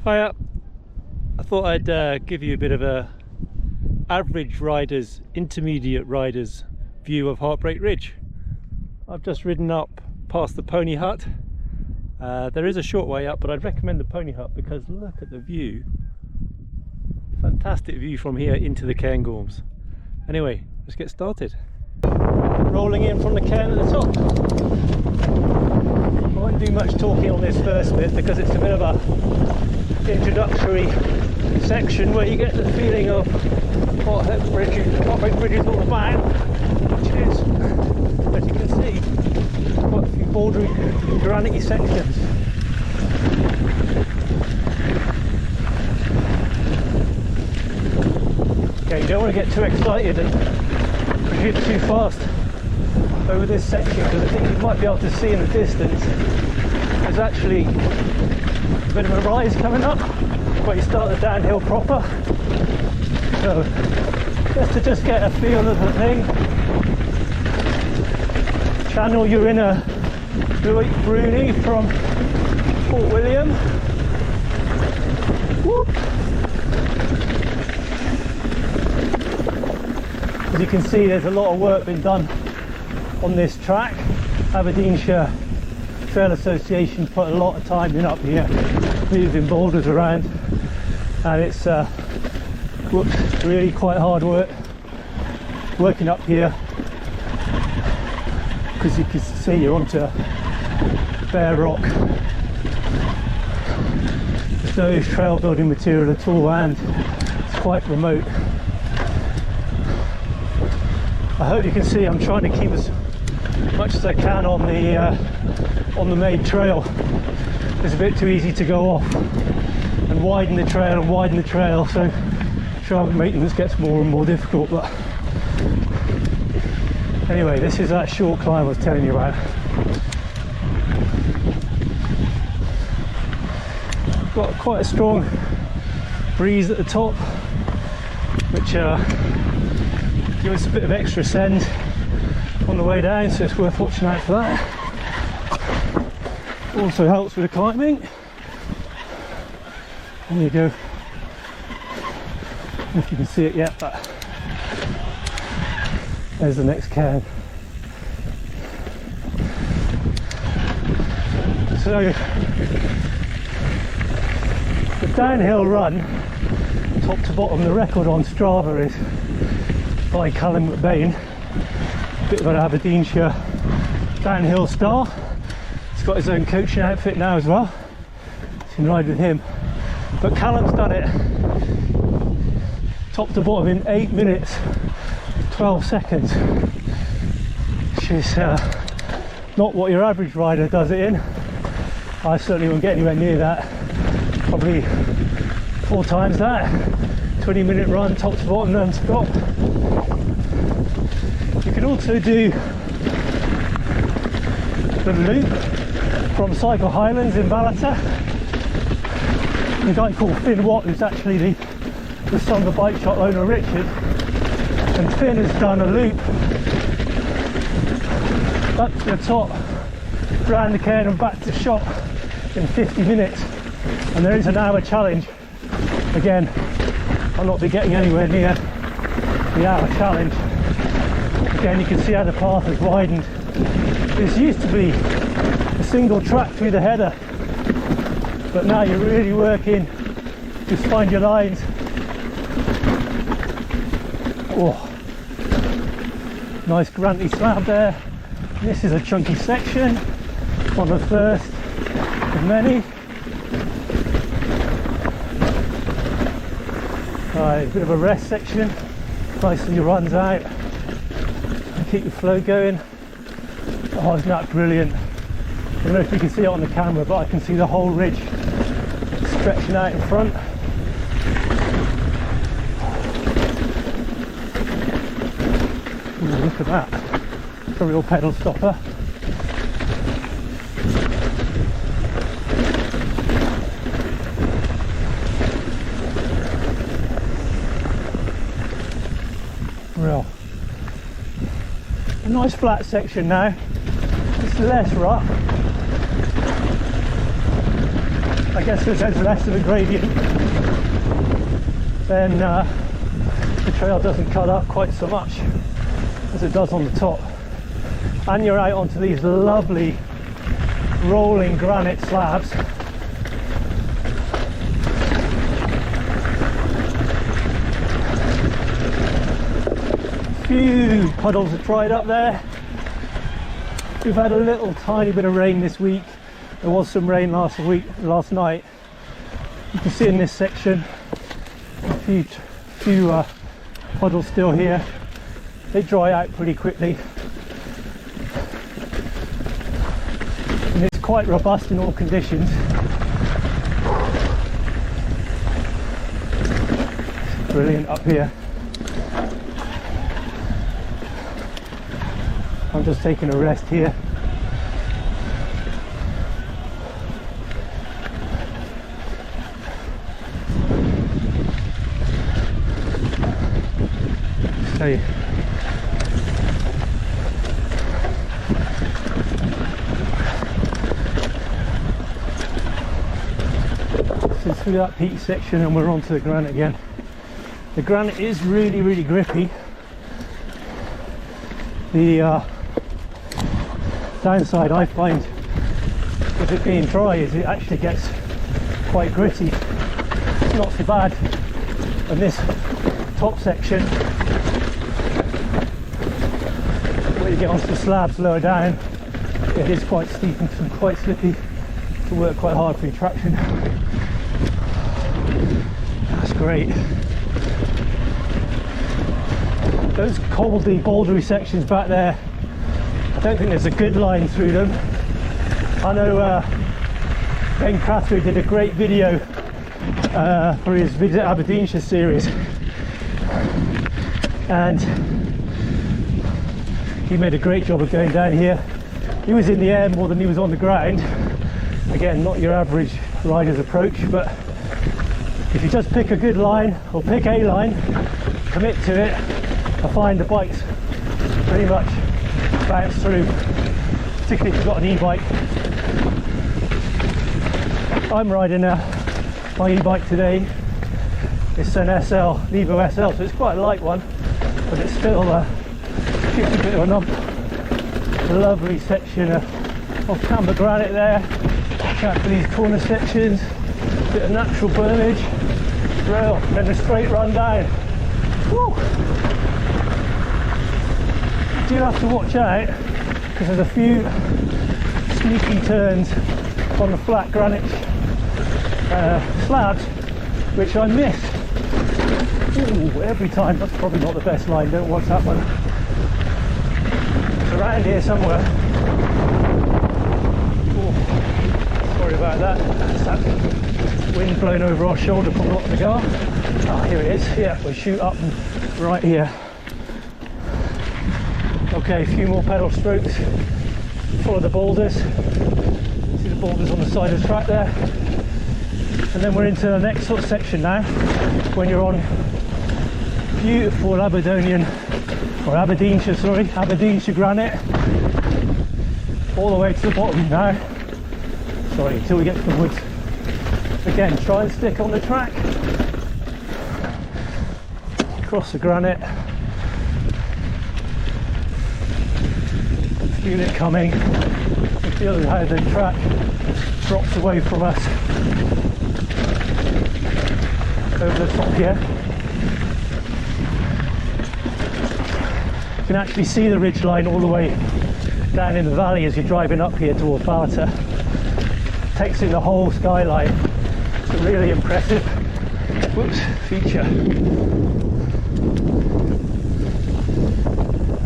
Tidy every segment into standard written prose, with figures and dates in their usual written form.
Hiya. I thought I'd give you a bit of a average rider's, intermediate rider's view of Heartbreak Ridge. I've just ridden up past the pony hut. There is a short way up, but I'd recommend the pony hut because look at the view. Fantastic view from here into the Cairngorms. Anyway, let's get started. Rolling in from the cairn at the top. I won't do much talking on this first bit because it's a bit of a introductory section where you get the feeling of what Heartbreak Ridge is all about, which is, as you can see, quite a few bouldery, granity sections. Okay, you don't want to get too excited and proceed too fast over this section because I think you might be able to see in the distance there's actually a bit of a rise coming up where you start the downhill proper. So just to get a feel of the thing, channel you're in a Bruni from Fort William. Whoop. As you can see, there's a lot of work being done on this track. Aberdeenshire Trail Association put a lot of time in up here, moving boulders around, and it's really quite hard work working up here because you can see you're onto bare rock. There's no trail building material at all and it's quite remote. I hope you can see I'm trying to keep as much as I can on the main trail. It's a bit too easy to go off and widen the trail, so trail maintenance gets more and more difficult. But anyway, this is that short climb I was telling you about. Got quite a strong breeze at the top, which gives us a bit of extra ascend on the way down, so it's worth watching out for that. Also helps with the climbing. There you go. I don't know if you can see it yet, but there's the next cairn. So the downhill run, top to bottom, the record on Strava is by Callum McBain, a bit of an Aberdeenshire downhill star. He's got his own coaching outfit now as well, so you can ride with him. But Callum's done it top to bottom in 8 minutes 12 seconds, which is not what your average rider does it in. I certainly won't get anywhere near that, probably 4 times that. 20-minute run top to bottom non-stop. You can also do the loop from Cycle Highlands in Ballater. A guy called Finn Watt, who's actually the son of the bike shop owner Richard, and Finn has done a loop up to the top, round the cairn and back to shop in 50 minutes, and there is an hour challenge. Again, I'll not be getting anywhere near the hour challenge. Again, you can see how the path has widened. This used to be a single track through the header, but now you're really working, just find your lines. Oh, nice granty slab there. This is a chunky section on the first of many. Right, a bit of a rest section, nicely runs out and keep the flow going. Oh, isn't that brilliant? I don't know if you can see it on the camera, but I can see the whole ridge stretching out in front. Ooh, look at that, it's a real pedal stopper. Real. A nice flat section now, it's less rough. I guess because there's less of a gradient, then the trail doesn't cut up quite so much as it does on the top. And you're out onto these lovely rolling granite slabs. Few puddles have dried up there. We've had a little tiny bit of rain this week. There was some rain last night. You can see in this section a few puddles still here. They dry out pretty quickly, and it's quite robust in all conditions. Brilliant up here. I'm just taking a rest here. So through that peak section and we're onto the granite again. The granite is really, really grippy. The downside I find with it being dry is it actually gets quite gritty. It's not so bad. And this top section, where you get onto the slabs lower down, it is quite steep and quite slippy. To work quite hard for your traction. That's great. Those cobbly, bouldery sections back there, I don't think there's a good line through them. I know Ben Catherine did a great video for his Visit Aberdeenshire series, and he made a great job of going down here. He was in the air more than he was on the ground. Again, not your average rider's approach, but if you just pick a good line, or pick a line, commit to it, I find the bikes pretty much bounce through, particularly if you've got an e-bike. I'm riding my e-bike today. It's an SL, Levo SL, so it's quite a light one, but it still gives a bit of an ump. A lovely section of camber granite there. Watch out for these corner sections, bit of natural burnage, rail, and then a straight run down. Woo! You do have to watch out because there's a few sneaky turns on the flat granite slabs which I miss. Ooh, every time. That's probably not the best line, don't watch that one. It's around here somewhere. Ooh, sorry about that. That's that wind blowing over our shoulder from a lot of the car. Oh, here it is. Yeah, we'll shoot up and right here. Okay, a few more pedal strokes. Follow the boulders. See the boulders on the side of the track there. And then we're into the next sort of section now, when you're on beautiful Aberdeenshire granite, all the way to the bottom now. Sorry, until we get to the woods. Again, try and stick on the track. Across the granite. Feel it coming. You feel how the track drops away from us over the top here. You can actually see the ridge line all the way down in the valley as you're driving up here towards Balata. Takes in the whole skyline. It's a really impressive feature.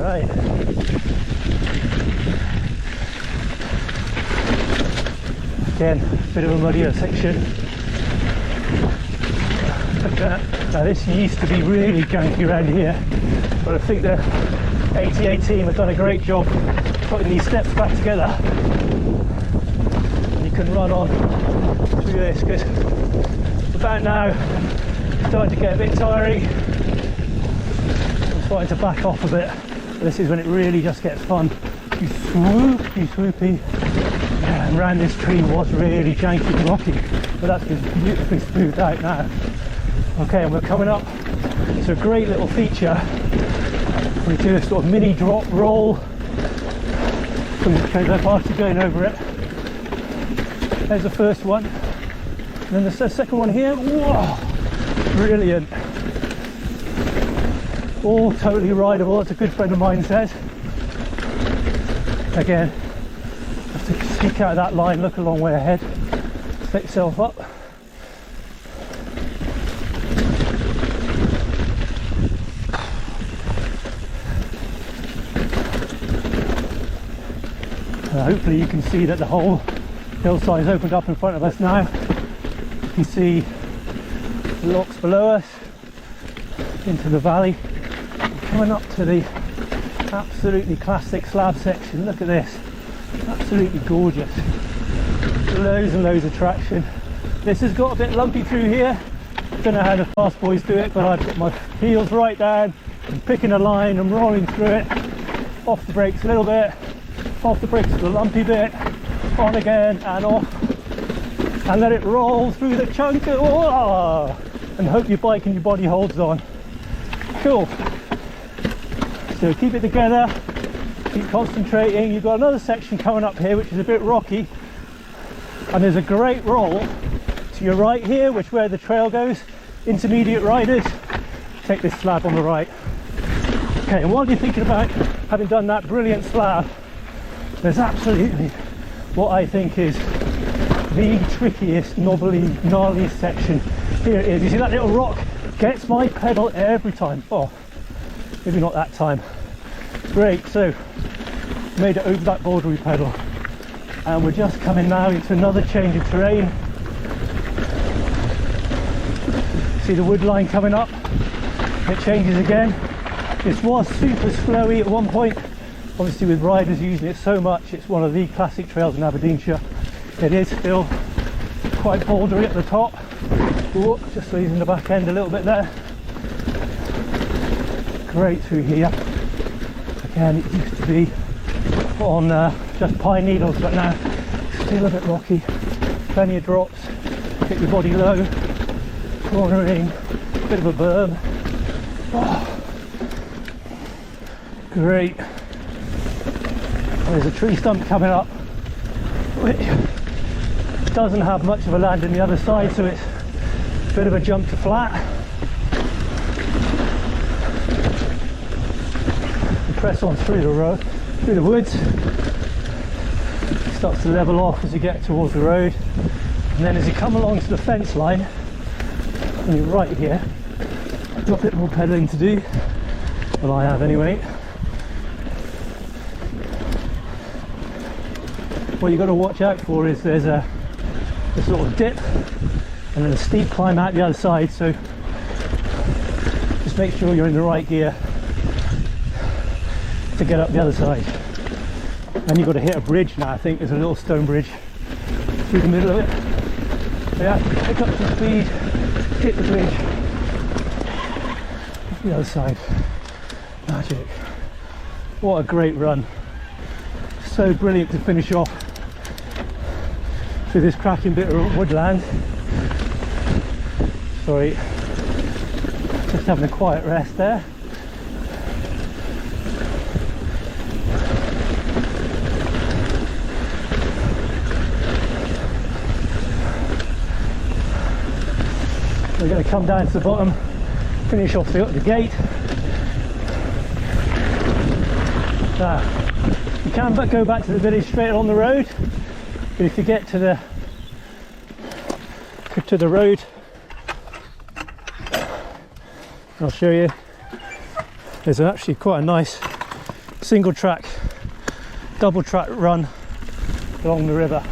Right. Again, a bit of a muddier section. Look at that. Now this used to be really junky around here, but I think the 88 team have done a great job putting these steps back together. And you can run on through this, because about now it's starting to get a bit tiring. I'm starting to back off a bit. This is when it really just gets fun. You swoopy. Yeah, and around this tree was really janky and rocky. but that's been beautifully smoothed out now. Okay, and we're coming up to a great little feature. We do a sort of mini drop roll from the trailer park going over it. There's the first one, and then the second one here. Whoa, brilliant! All totally rideable, as a good friend of mine says. Again, have to sneak out of that line, look a long way ahead, set yourself up. Hopefully you can see that the whole hillside is opened up in front of us now. You can see the lochs below us into the valley. Coming up to the absolutely classic slab section. Look at this, absolutely gorgeous. Loads and loads of traction. This has got a bit lumpy through here. Don't know how the fast boys do it, but I've got my heels right down, I'm picking a line, I'm rolling through it, off the brakes a little bit, off the brakes to the lumpy bit, on again and off, and let it roll through the chunk. Oh, and hope your bike and your body holds on. Cool. So keep it together, keep concentrating. You've got another section coming up here which is a bit rocky, and there's a great roll to your right here, which where the trail goes. Intermediate riders, take this slab on the right. Okay, and while you're thinking about having done that brilliant slab, there's absolutely what I think is the trickiest, gnarliest section. Here it is. You see that little rock gets my pedal every time. Oh, maybe not that time. Great, so made it over that bouldery pedal, and we're just coming now into another change of terrain. See the wood line coming up, it changes again. This was super slowy at one point, obviously with riders using it so much. It's one of the classic trails in Aberdeenshire. It is still quite bouldery at the top. Ooh, just losing the back end a little bit there. Great through here. Again, it used to be on just pine needles, but now still a bit rocky. Plenty of drops, get your body low, cornering, bit of a berm. Oh, great. There's a tree stump coming up, which doesn't have much of a land on the other side, so it's a bit of a jump to flat. And press on through the road, through the woods. It starts to level off as you get towards the road, and then as you come along to the fence line, and you're right here, I've got a bit more pedalling to do. Well, I have anyway. What you've got to watch out for is there's a sort of dip and then a steep climb out the other side, so just make sure you're in the right gear to get up the other side. And you've got to hit a bridge now. I think there's a little stone bridge through the middle of it. So yeah, pick up some speed, hit the bridge, the other side. Magic. What a great run. So brilliant to finish off through this cracking bit of woodland. Sorry, just having a quiet rest there. We're going to come down to the bottom, finish off the gate. You can but go back to the village straight along the road, but if you get to the road, I'll show you, there's actually quite a nice single track, double track run along the river.